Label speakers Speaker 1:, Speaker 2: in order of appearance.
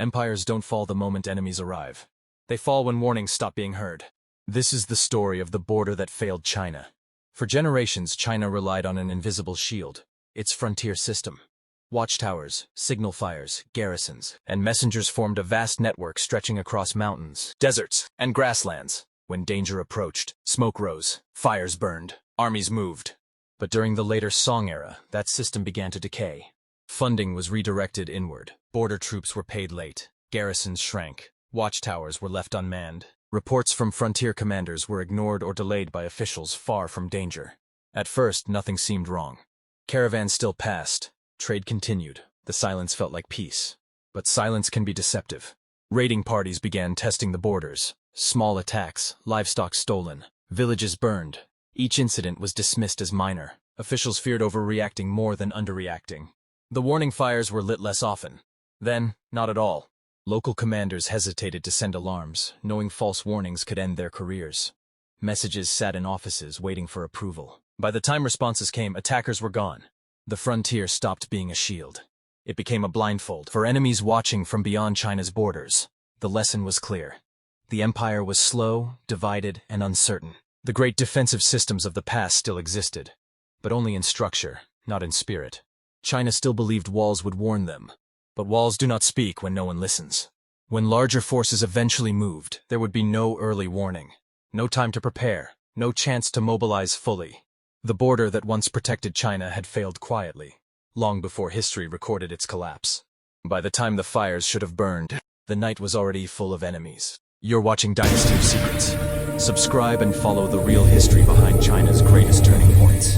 Speaker 1: Empires don't fall the moment enemies arrive. They fall when warnings stop being heard. This is the story of the border that failed China. For generations, China relied on an invisible shield, its frontier system. Watchtowers, signal fires, garrisons, and messengers formed a vast network stretching across mountains, deserts, and grasslands. When danger approached, smoke rose, fires burned, armies moved. But during the later Song era, that system began to decay. Funding was redirected inward, border troops were paid late, garrisons shrank, watchtowers were left unmanned. Reports from frontier commanders were ignored or delayed by officials far from danger. At first, nothing seemed wrong. Caravans still passed. Trade continued. The silence felt like peace. But silence can be deceptive. Raiding parties began testing the borders. Small attacks, livestock stolen, villages burned. Each incident was dismissed as minor. Officials feared overreacting more than underreacting. The warning fires were lit less often. Then, not at all. Local commanders hesitated to send alarms, knowing false warnings could end their careers. Messages sat in offices waiting for approval. By the time responses came, attackers were gone. The frontier stopped being a shield. It became a blindfold for enemies watching from beyond China's borders. The lesson was clear. The empire was slow, divided, and uncertain. The great defensive systems of the past still existed, but only in structure, not in spirit. China still believed walls would warn them. But walls do not speak when no one listens. When larger forces eventually moved, there would be no early warning. No time to prepare, no chance to mobilize fully. The border that once protected China had failed quietly, long before history recorded its collapse. By the time the fires should have burned, the night was already full of enemies. You're watching Dynasty of Secrets. Subscribe and follow the real history behind China's greatest turning points.